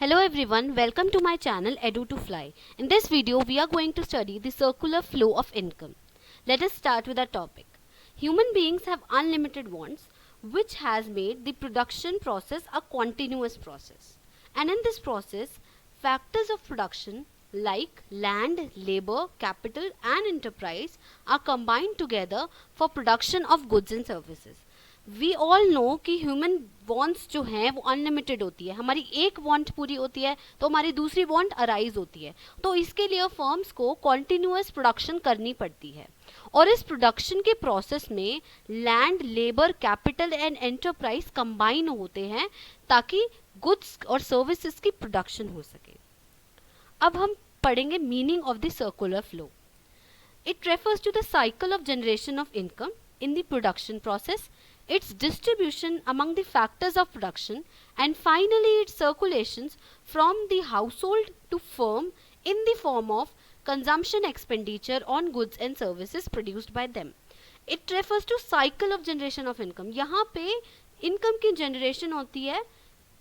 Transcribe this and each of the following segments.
Hello everyone, welcome to my channel Edu2Fly. In this video, we are going to study the circular flow of income. Let us start with our topic. Human beings have unlimited wants, which has made the production process a continuous process. And in this process, factors of production like land, labor, capital and enterprise are combined together for production of goods and services. We all know कि human wants जो हैं वो unlimited होती है. हमारी एक want पूरी होती है तो हमारी दूसरी वॉन्ट अराइज होती है. तो इसके लिए फर्म्स को कॉन्टिन्यूअस प्रोडक्शन करनी पड़ती है और इस प्रोडक्शन के प्रोसेस में land, labour, capital and enterprise combine होते हैं ताकि गुड्स और सर्विसेज की प्रोडक्शन हो सके. अब हम पढ़ेंगे meaning of the circular flow. It refers to the cycle of generation of income in the production process, its distribution among the factors of production, and finally its circulations from the household to firm in the form of consumption expenditure on goods and services produced by them. It refers to cycle of generation of income. यहाँ पे income की generation होती है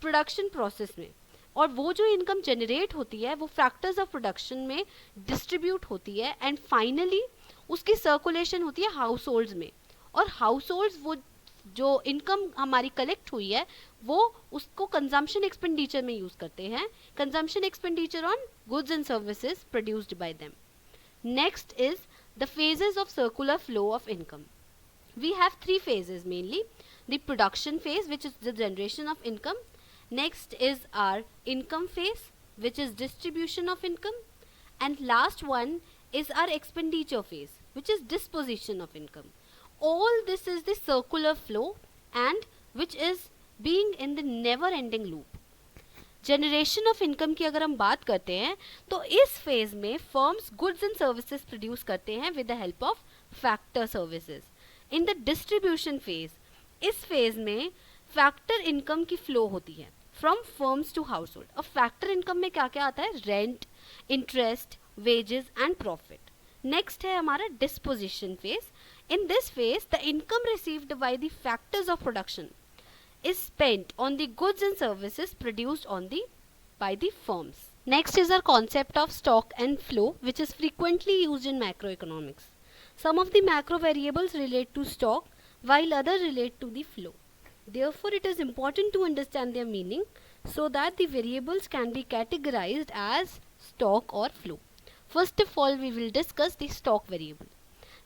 production process में और वो जो income generate होती है वो factors of production में distribute होती है and finally उसकी circulation होती है households में. और हाउस होल्ड्स वो जो इनकम हमारी कलेक्ट हुई है वो उसको कंजम्पशन एक्सपेंडिचर में यूज करते हैं. Consumption expenditure on goods and services produced by them. Next is the phases of circular flow of income. We have three phases mainly. The production phase which is the generation of income. Next is our income phase which is distribution of income. And last one is our expenditure phase which is disposition of income. All this is the circular flow and which is being in the never ending loop. Generation of income की अगर हम बात करते हैं तो इस phase में firms goods and services produce करते हैं with the help of factor services. In the distribution phase, इस फेज में फैक्टर इनकम की फ्लो होती है from firms to household. और फैक्टर इनकम में क्या क्या आता है? Rent, interest, wages and profit. Next है हमारा disposition phase. In this phase, the income received by the factors of production is spent on the goods and services produced by the firms. Next is our concept of stock and flow, which is frequently used in macroeconomics. Some of the macro variables relate to stock, while others relate to the flow. Therefore, it is important to understand their meaning so that the variables can be categorized as stock or flow. First of all, we will discuss the stock variable.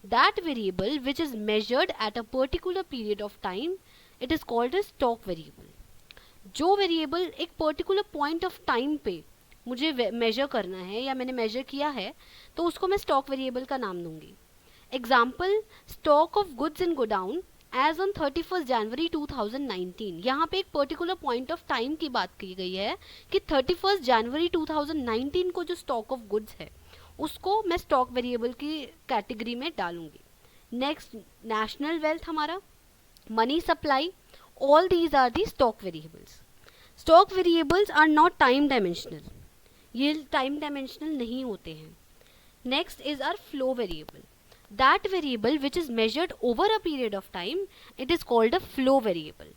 That variable which is measured at a particular period of time, it is called a stock variable. जो variable एक particular point of time पे मुझे major करना है या मैंने major किया है तो उसको मैं स्टॉक वेरिएबल का नाम दूंगी. Example, stock of goods in godown as on 31 January 2019. यहाँ पे एक पर्टिकुलर पॉइंट ऑफ टाइम की बात की गई है कि 31 जनवरी 2019 को जो स्टॉक ऑफ गुड्स है उसको मैं स्टॉक वेरिएबल की कैटेगरी में डालूंगी. नेक्स्ट, नेशनल वेल्थ हमारा, money supply, all these are the stock variables. Stock variables are not time dimensional, ये टाइम डायमेंशनल नहीं होते हैं. Next is our flow variable. That variable which is measured over a period of time, it is called a flow variable.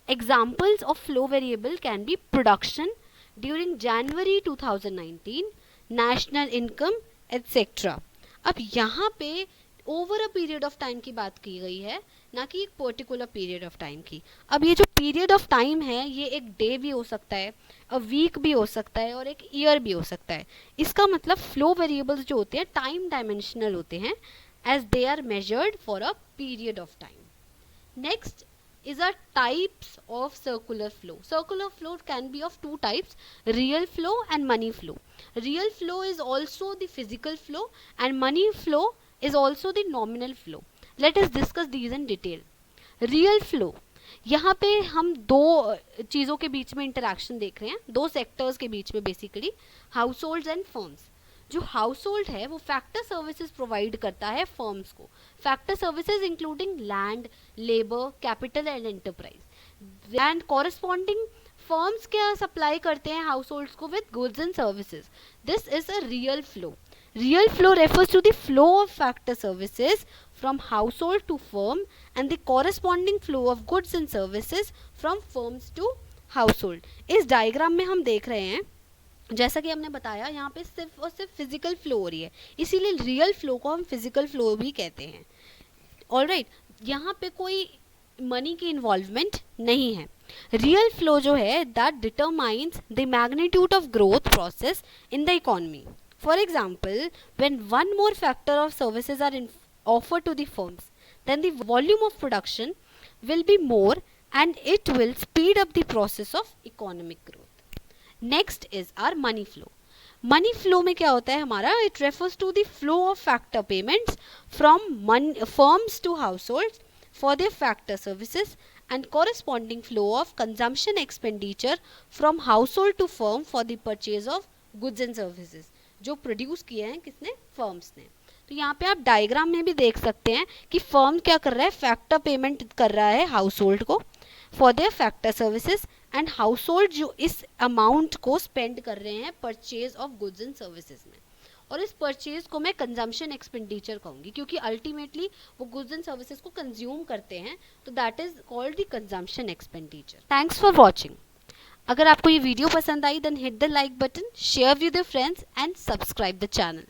Examples of flow variable can be production during January 2019, national income etcetera. अब यहाँ पे over a period of time की बात की गई है, ना कि एक पर्टिकुलर पीरियड ऑफ टाइम की. अब ये जो पीरियड ऑफ टाइम है ये एक डे भी हो सकता है, अ वीक भी हो सकता है और एक ईयर भी हो सकता है. इसका मतलब फ्लो वेरिएबल्स जो होते हैं टाइम डायमेंशनल होते हैं as they are measured for a period of time. Next is our types of circular flow. Circular flow can be of two types, real flow and money flow. Real flow is also the physical flow and money flow is also the nominal flow. Let us discuss these in detail. Real flow, यहाँ पे हम दो चीज़ों के बीच में interaction देख रहे हैं, दो सेक्टर्स के बीच में basically, house holds and firms. जो हाउस होल्ड है वो फैक्टर सर्विसेज प्रोवाइड करता है फर्म्स को. Factor services including land, labour, capital and enterprise. And corresponding firms क्या सप्लाई करते हैं हाउस होल्ड्स को with goods and services. This is a real flow. Real flow refers to the flow of factor services from household to firm and the corresponding flow of goods and services from firms to household. इस diagram में हम देख रहे हैं, जैसा कि हमने बताया, यहाँ पे सिर्फ और सिर्फ फिजिकल फ्लो हो रही है, इसीलिए रियल फ्लो को हम फिजिकल फ्लो भी कहते हैं। ऑलराइट, यहाँ पे कोई मनी की इन्वॉल्वमेंट नहीं है। रियल फ्लो जो है that determines the magnitude of growth process in the economy. For example, when one more factor of services are offered to the firms, then the volume of production will be more and it will speed up the process of economic growth. Next is our money flow. Money flow में क्या होता है हमारा? It refers to the flow of factor payments from firms to households for their factor services and corresponding flow of consumption expenditure from household to firm for the purchase of goods and services, जो produce किए हैं किसने? Firms ने। तो यहाँ पे आप diagram में भी देख सकते हैं कि फर्म क्या कर रहा है, फैक्टर पेमेंट कर रहा है हाउस होल्ड को for their factor services, and house hold जो इस अमाउंट को स्पेंड कर रहे हैं purchase of goods and services में। और इस परचेज को मैं कंजम्पशन एक्सपेंडिचर कहूँगी, क्योंकि अल्टीमेटली वो गुड्स एंड सर्विसेज को कंज्यूम करते हैं, तो that is called the consumption expenditure. Thanks for watching. अगर आपको ये वीडियो पसंद आई then hit the like button, share with your friends and subscribe the channel.